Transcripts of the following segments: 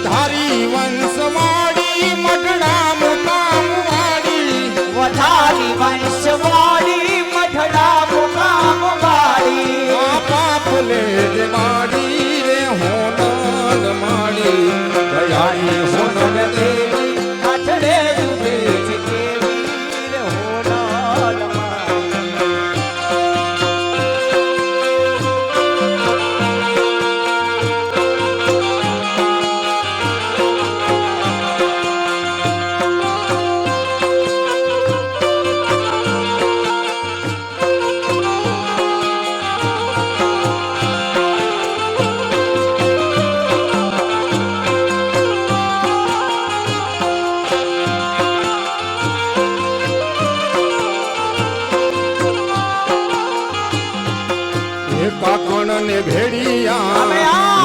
વધારી વંશવાળી મઢડા મુકામ વાળી વધારી વંશવાળી મઢડા મુકામ વાળી પાપ લે વાળી રે હોનલ માળી દયાળી હોનલ દેવી કાઠડે ઉભે છે કેવી રે હોનલ કાકણ ને ભેડિયા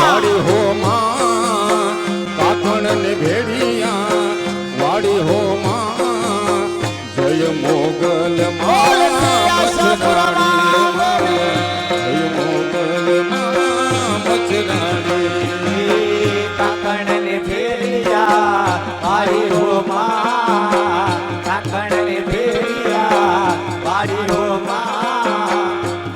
વાડી હો માં કાકણ ને ભેડિયા વાડી હો માં જય મોગલ માં મચરાણી જય મોગલ માં મચરાણી કાકણ ને ફેરિયા વાડી હો માં કાકણ ને ફેરિયા વાડી હો માં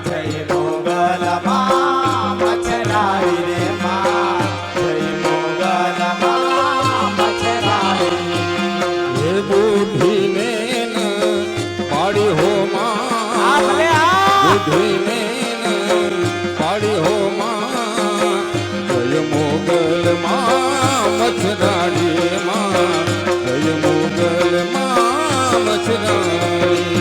જય મોગલ માં મચરાણી રે માં જય મોગલ માં મચરાણી હે બુદ્ધિ ને પાડી હો માં બુદ્ધિ ને પાડી હો માં જય મોગલ માં મચરાણી માં જય મોગલ માં મચરાણી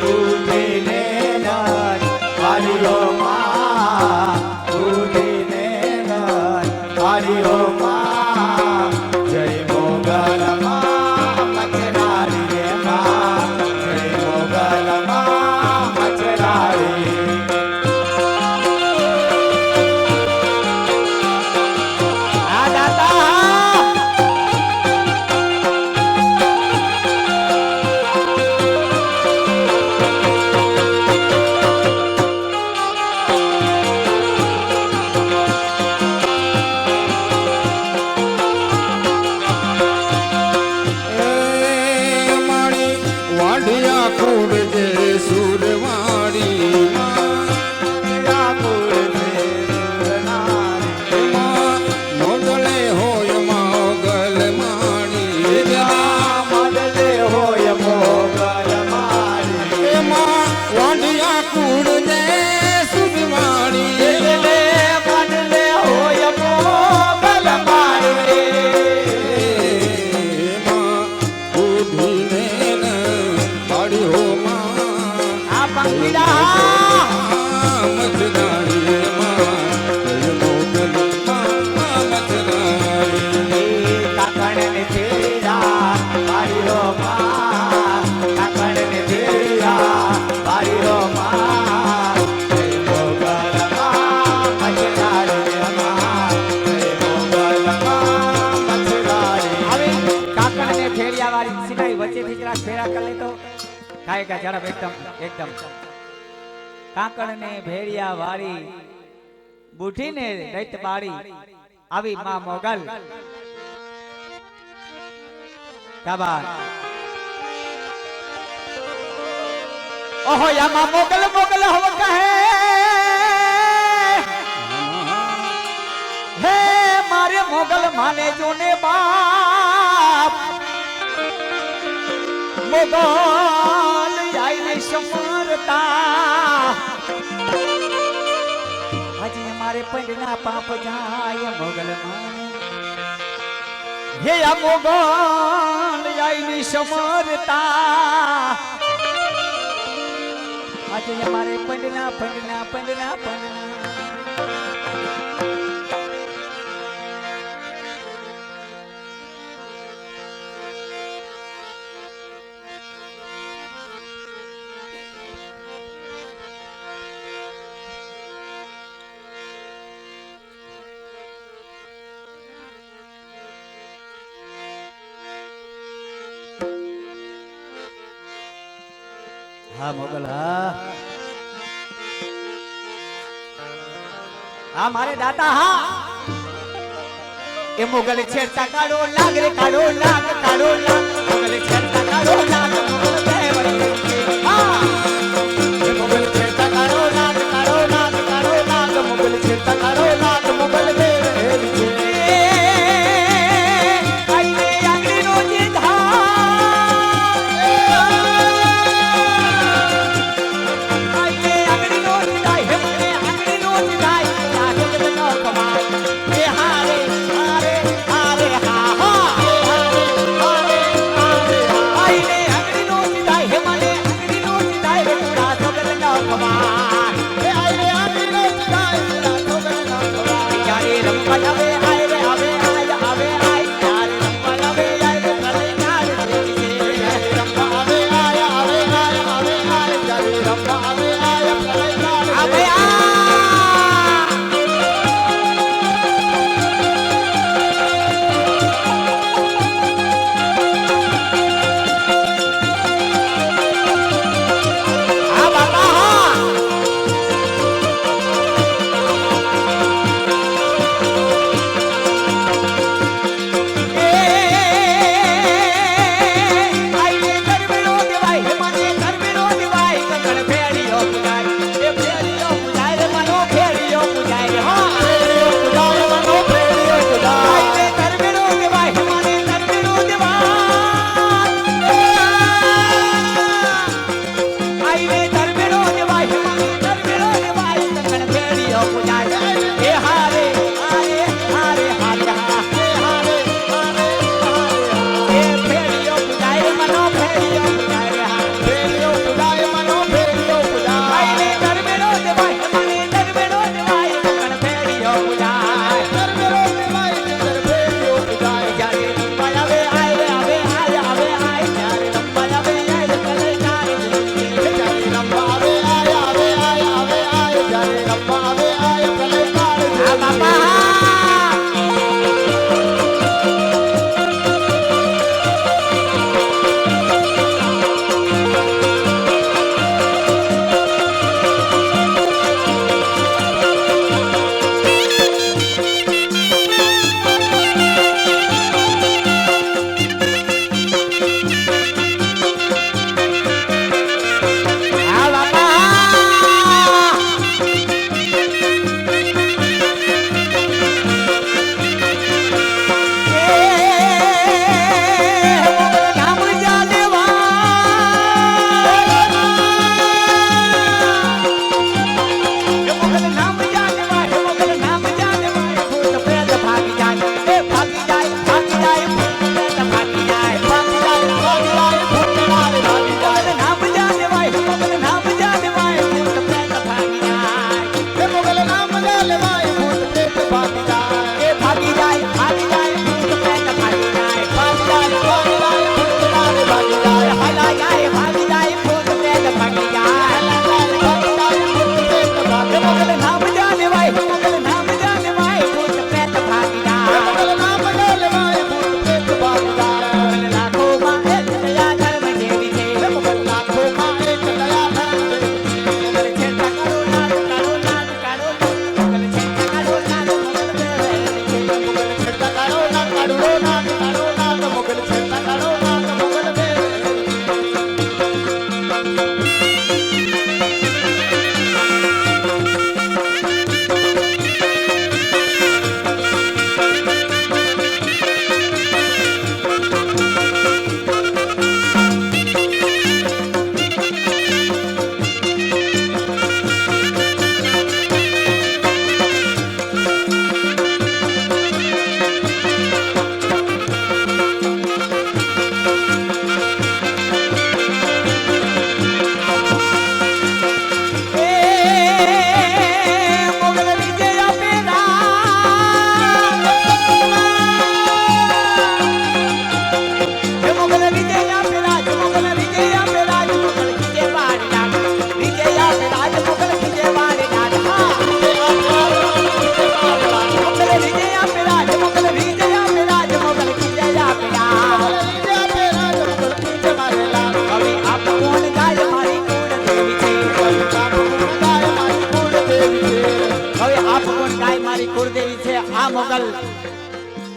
બુદ્ધિને નર પાડ્યો માં બુદ્ધિને નર પાડ્યો માં જય મોગલ માં મચરાણી રે માં જય મોગલ માં મચરાણી આ દાદા માણી વાઢિયા કુડ જે સુરવાડી એમાં મોગલે હોય મોગલ માણી મડલે હોય મોગલ મારી એમાં વાઢિયા કુડ જે સુરવાડી મડલે હોય મોગલ મારી એમાં બુદ્ધિને પાડી હો માં આ પંખીડા મચરાણી માં જય મોગલ માં મચરાણી કાકણ ને ફેરા પાડ્યો માં કાકણ ને ફેરા પાડ્યો માં જય મોગલ માં મચરાણી માં જય મોગલ માં મચરાણી હવે કાકણ ને ફેરિયા વાળી સિનાઈ વચ્ચેથી જરા ફેરા કરી લે તો થાય કે ઝડપ એકદમ કાકણ ને ભેડિયા વાળી બુઠીને દૈત બાળી આવી માં મોગલ કાબાર ઓહો યા માં મોગલ મોગલ હવ કહે હે મારે મોગલ માને જોને બાપ મોગલ આઈને સમરતા હજી અમારે પંડના પાપ જાય મોગલ માને હે આ મોગલ આઈની સમરતા આજે અમારે પંડના હા મોગલ હા મારે દાતા હા એ મોગલ છેડતા કાઢો લાગ રે કાઢો લાગ મોગલ છેડતા કાઢો લાગ મોગલ બે વળી હા એ મોગલ છેડતા કાઢો લાગ મોગલ છેડતા કાઢો લાગ મોગલ બે વળી આઈને આંગળીનો જે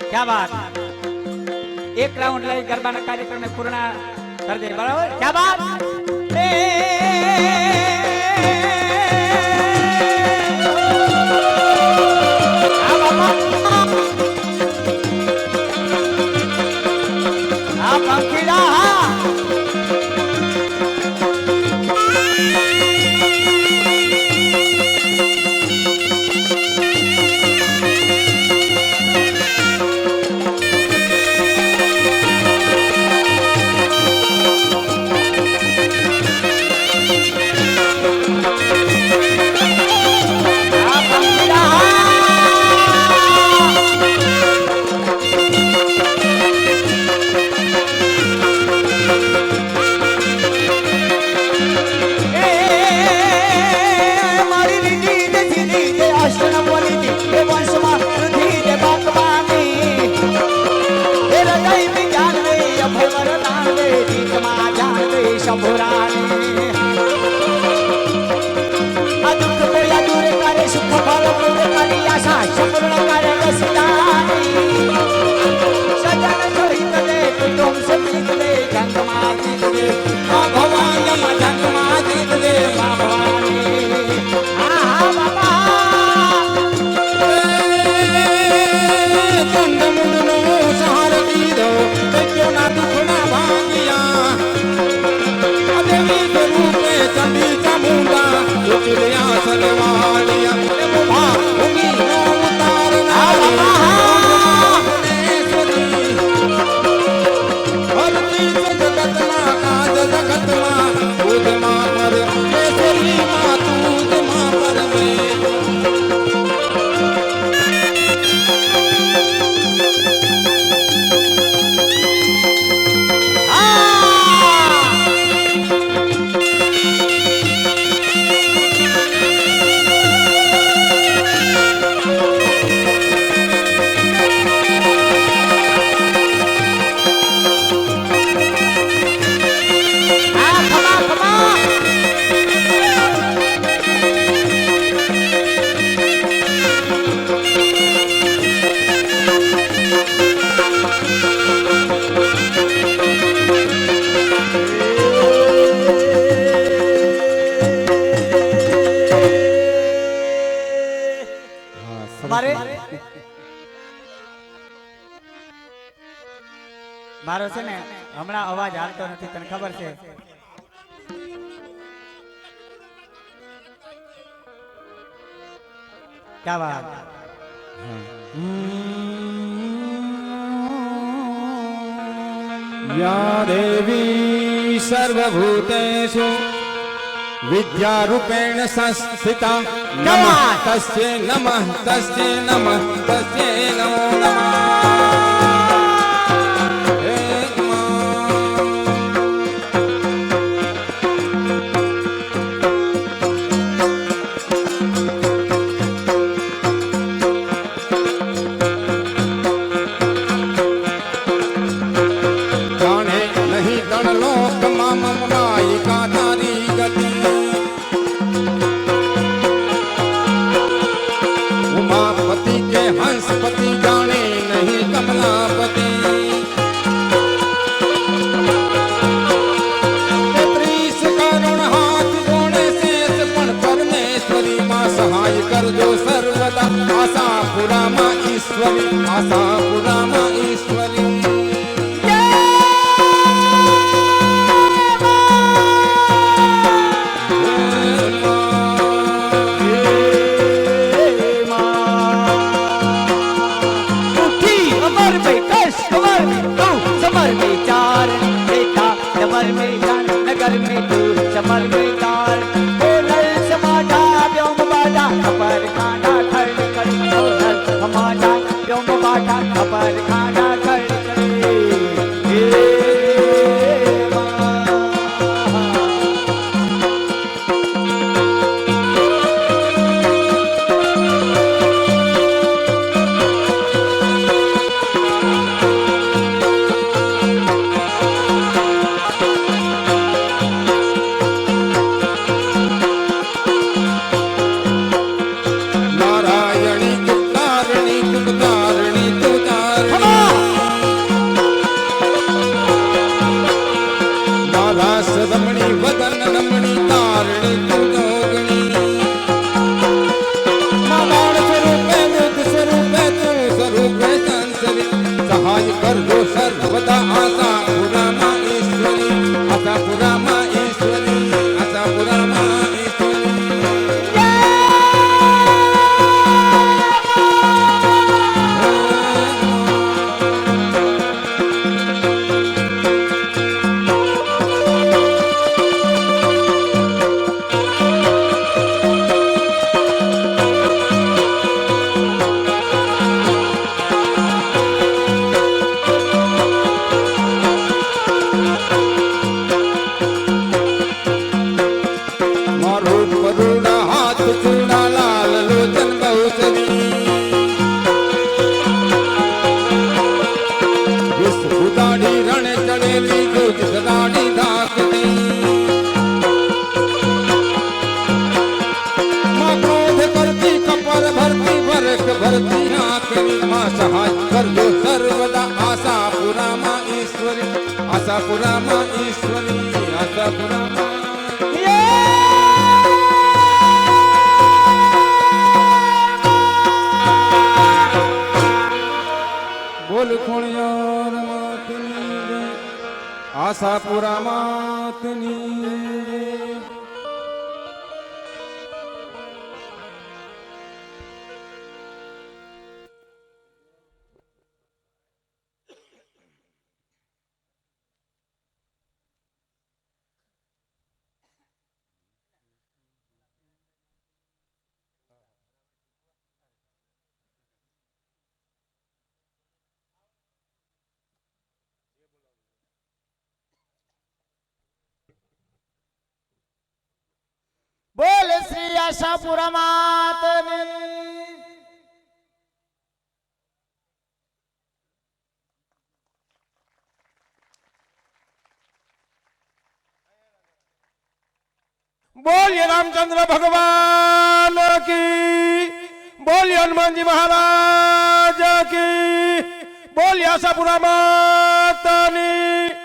क्या बात एक राउंड લઈ ગરબાના કાર્યક્રમને પૂર્ણ કરી દે બરાબર क्या बात ए आ पंखीड़ा મારો છે ને હમણાં અવાજ આવતો નથી તને ખબર છે क्या बात या देवी सर्वभूतेषु विद्यारूपेण संस्थिता नमः तस्यै नमः तस्यै नमः तस्यै नमो नमः उमापति के हंसपति जाने नहीं સહાય કરજો સર્વદા આશાપુરામાં ઈશ્વરી, આશાપુરામાં ઈશ્વરી, આશાપુરામાં આશાપુરામાં ઈશ્વરી, આશાપુરામાં બોલ ખોણિયાર માતની જય, આશાપુરા માતની જય. બોલ શ્રી આશાપુરા માતની. बोलिए रामचंद्र भगवान की, बोलिए हनुमान जी महाराज की, बोलिए आशापुरा माता की.